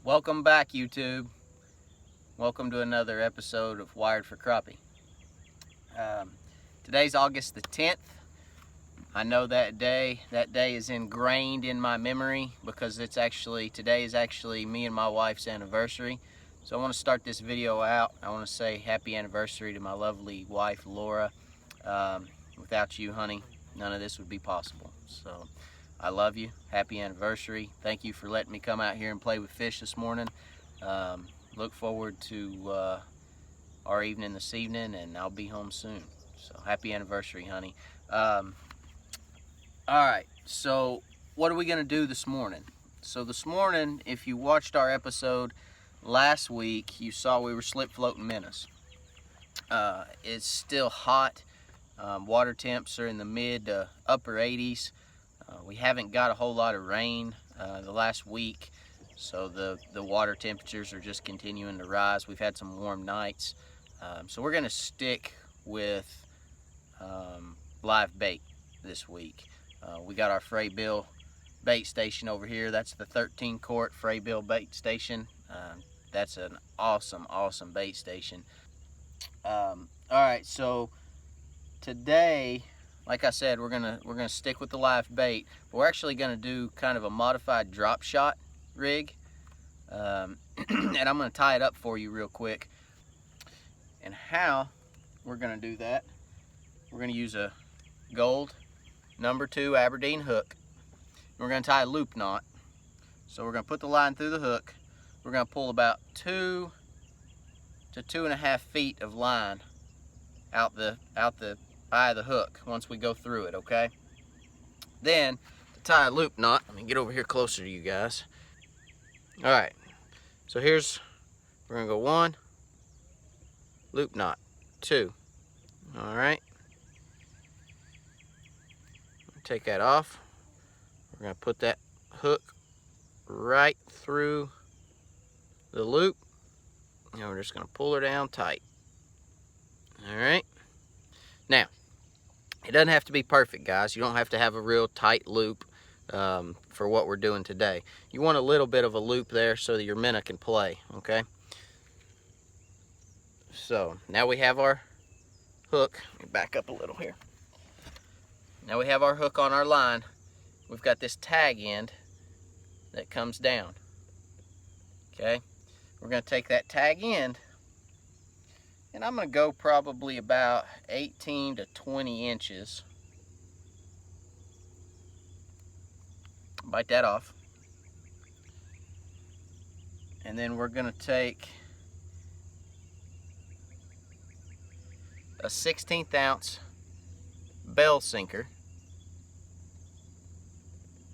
Welcome back, YouTube. Welcome to another episode of Wired for Crappie. Today's August the 10th. I know that day is ingrained in my memory because today is actually me and my wife's anniversary. So I want to start this video out. I want to say happy anniversary to my lovely wife, Laura. Without you, honey, none of this would be possible. So I love you. Happy anniversary. Thank you for letting me come out here and play with fish this morning. Look forward to our evening this evening, and I'll be home soon. So happy anniversary, honey. Alright, so what are we going to do this morning? So this morning, if you watched our episode last week, you saw we were slip floating minnows. It's still hot. Water temps are in the mid to upper 80s. We haven't got a whole lot of rain the last week, so the water temperatures are just continuing to rise. We've had some warm nights, so we're going to stick with live bait this week. We got our Frabill bait station over here. That's the 13 quart Frabill bait station. That's an awesome bait station. Alright, so today, like I said, we're gonna stick with the live bait, but we're actually gonna do kind of a modified drop shot rig, and I'm gonna tie it up for you real quick. And how we're gonna do that, we're gonna use a gold number 2 Aberdine hook. We're gonna tie a loop knot. So we're gonna put the line through the hook. We're gonna pull about 2 to 2.5 feet of line out the eye of the hook once we go through it, okay? Then, to tie a loop knot, let me get over here closer to you guys. Alright, so we're gonna go 1, loop knot, 2. Alright. Take that off. We're gonna put that hook right through the loop, and we're just gonna pull her down tight. Alright. Now, it doesn't have to be perfect, guys. You don't have to have a real tight loop for what we're doing today. You want a little bit of a loop there so that your minnow can play, okay? So, now we have our hook. Let me back up a little here. Now we have our hook on our line. We've got this tag end that comes down, okay? We're going to take that tag end, and I'm going to go probably about 18 to 20 inches. Bite that off. And then we're going to take a 1/16 ounce bell sinker,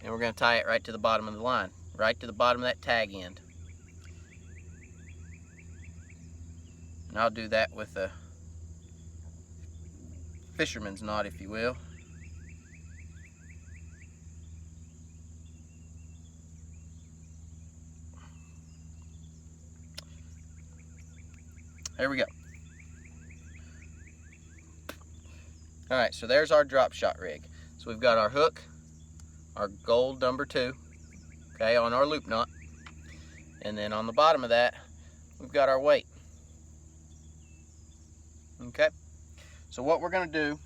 and we're going to tie it right to the bottom of the line, right to the bottom of that tag end. And I'll do that with a fisherman's knot, if you will. There we go. Alright, so there's our drop shot rig. So we've got our hook, our gold number 2, okay, on our loop knot. And then on the bottom of that, we've got our weight. Okay, so what we're going to do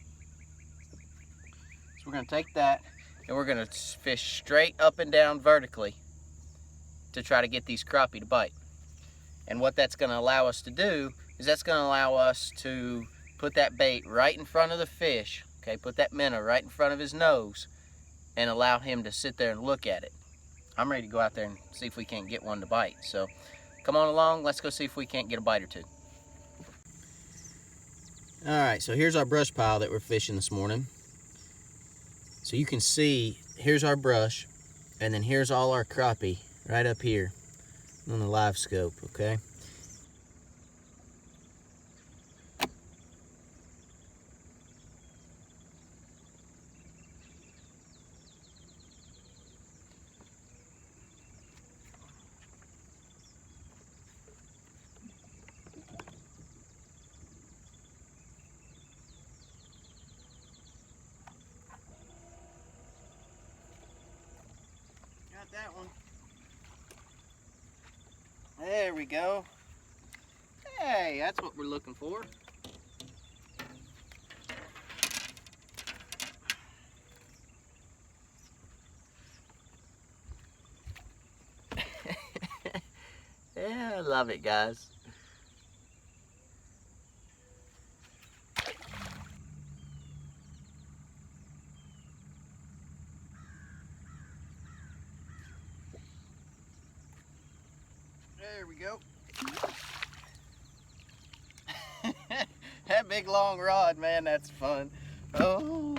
is we're going to take that and we're going to fish straight up and down vertically to try to get these crappie to bite. And what that's going to allow us to do is that's going to allow us to put that bait right in front of the fish, okay, put that minnow right in front of his nose and allow him to sit there and look at it. I'm ready to go out there and see if we can't get one to bite. So come on along, let's go see if we can't get a bite or two. Alright, so here's our brush pile that we're fishing this morning. So you can see, here's our brush, and then here's all our crappie right up here on the Livescope, okay? Got that one. There we go. Hey, that's what we're looking for. Yeah, I love it, guys. There we go. That big long rod, man, that's fun. Oh,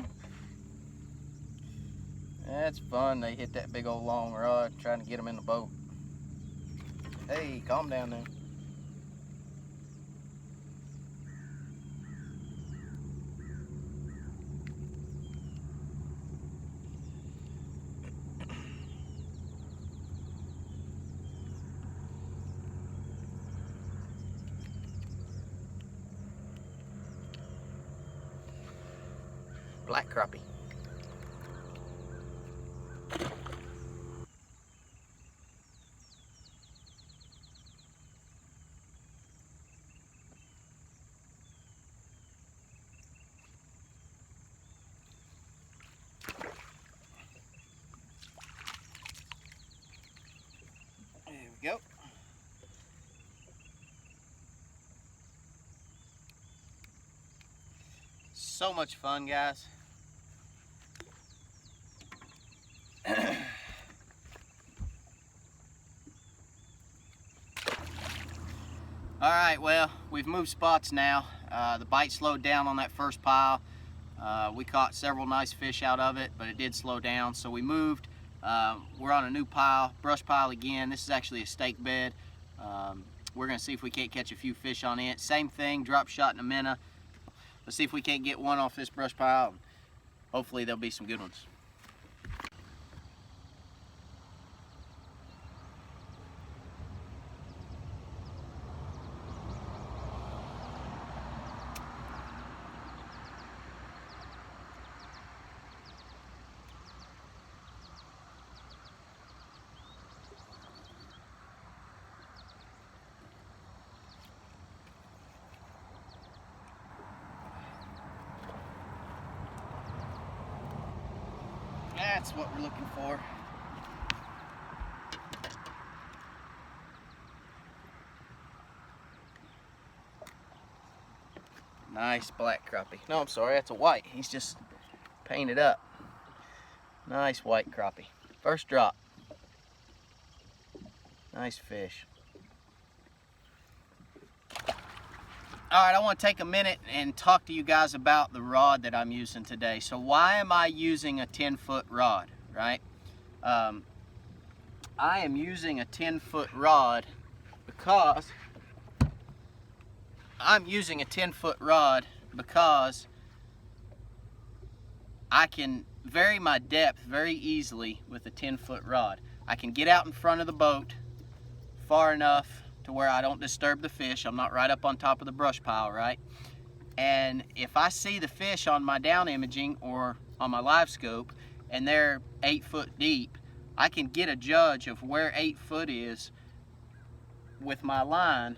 that's fun. They hit that big old long rod trying to get them in the boat. Hey, calm down there. Black crappie. There we go. So much fun, guys. All right, well, we've moved spots now. The bite slowed down on that first pile. We caught several nice fish out of it, but it did slow down, so we moved. We're on a new pile, brush pile again. This is actually a stake bed. We're gonna see if we can't catch a few fish on it. Same thing, drop shot in a minute. Let's see if we can't get one off this brush pile. Hopefully there'll be some good ones. That's what we're looking for. Nice black crappie. No, I'm sorry, that's a white. He's just painted up. Nice white crappie. First drop. Nice fish. All right, I want to take a minute and talk to you guys about the rod that I'm using today. So why am I using a 10-foot rod, right? I am using a 10-foot rod because I can vary my depth very easily with a 10-foot rod. I can get out in front of the boat far enough to where I don't disturb the fish. I'm not right up on top of the brush pile, right? And if I see the fish on my down imaging or on my Livescope and they're 8 foot deep, I can get a judge of where 8 foot is with my line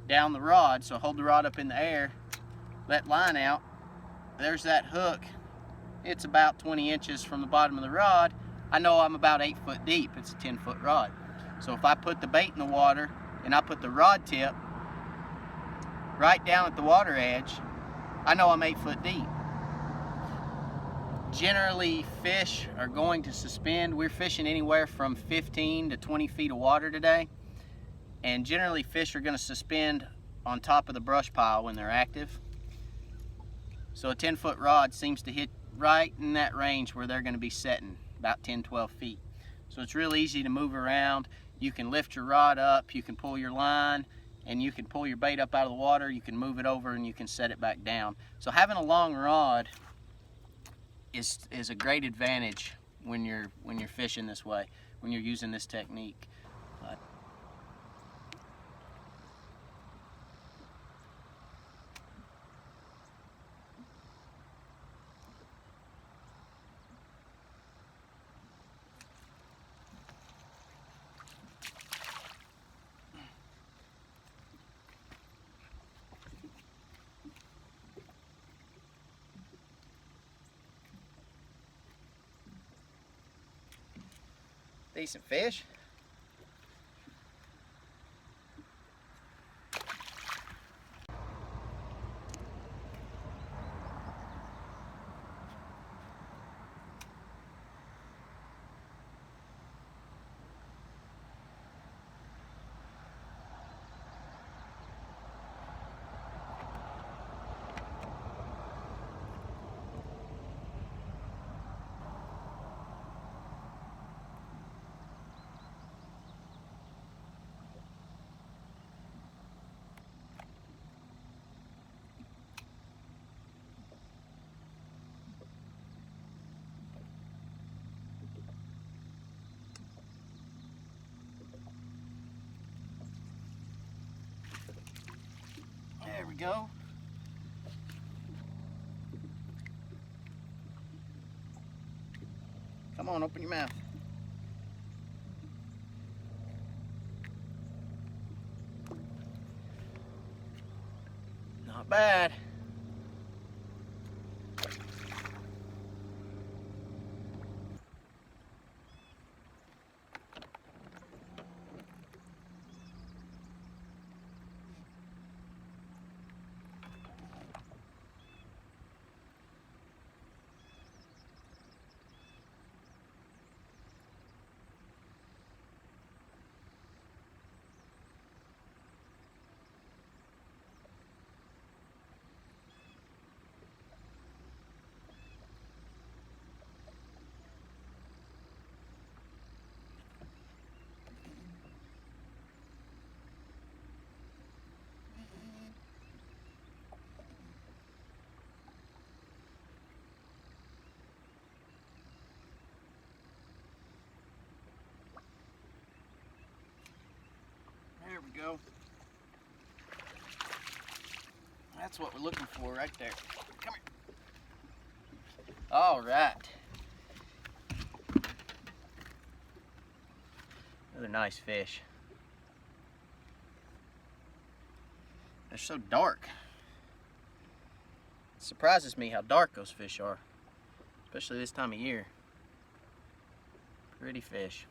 down the rod. So hold the rod up in the air, let line out. There's that hook. It's about 20 inches from the bottom of the rod. I know I'm about 8 foot deep. It's a 10-foot rod. So if I put the bait in the water and I put the rod tip right down at the water edge, I know I'm 8 foot deep. Generally, fish are going to suspend. We're fishing anywhere from 15 to 20 feet of water today. And generally, fish are going to suspend on top of the brush pile when they're active. So a 10-foot rod seems to hit right in that range where they're going to be setting, about 10, 12 feet. So it's real easy to move around. You can lift your rod up, you can pull your line, and you can pull your bait up out of the water. You can move it over and you can set it back down. So having a long rod is a great advantage when you're fishing this way, when you're using this technique. Decent fish. There we go. Come on, open your mouth. Not bad. There we go. That's what we're looking for right there. Come here. All right. Another nice fish. They're so dark. It surprises me how dark those fish are, especially this time of year. Pretty fish.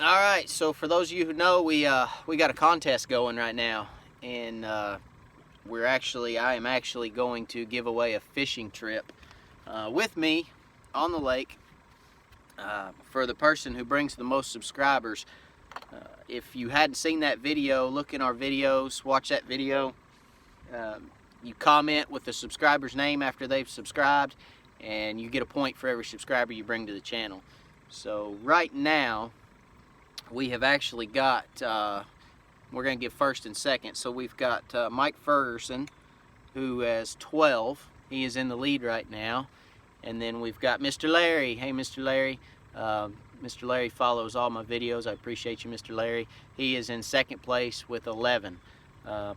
All right, so for those of you who know, we got a contest going right now, and I am actually going to give away a fishing trip with me on the lake for the person who brings the most subscribers. If you hadn't seen that video, look in our videos, watch that video. You comment with the subscriber's name after they've subscribed, and you get a point for every subscriber you bring to the channel. So right now, we have actually got, we're going to give first and second. So we've got Mike Ferguson, who has 12. He is in the lead right now. And then we've got Mr. Larry. Hey, Mr. Larry. Mr. Larry follows all my videos. I appreciate you, Mr. Larry. He is in second place with 11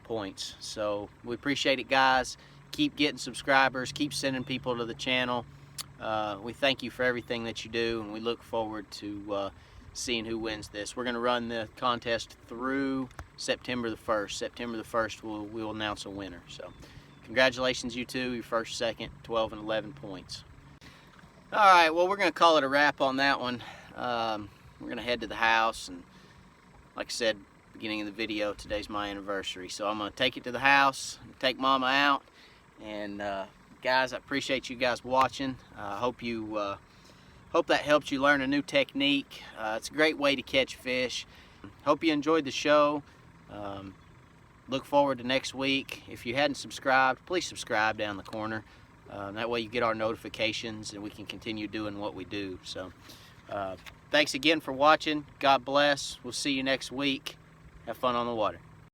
points. So we appreciate it, guys. Keep getting subscribers. Keep sending people to the channel. We thank you for everything that you do, and we look forward to seeing who wins this. We're going to run the contest through September the 1st. September the 1st, we'll announce a winner. So congratulations, you two. Your first, second, 12 and 11 points. All right, well, we're going to call it a wrap on that one. We're going to head to the house, and like I said, beginning of the video, today's my anniversary. So I'm going to take it to the house, take Mama out, and guys, I appreciate you guys watching. Hope that helped you learn a new technique. It's a great way to catch fish. Hope you enjoyed the show. Look forward to next week. If you hadn't subscribed, please subscribe down the corner. That way you get our notifications and we can continue doing what we do. So thanks again for watching. God bless. We'll see you next week. Have fun on the water.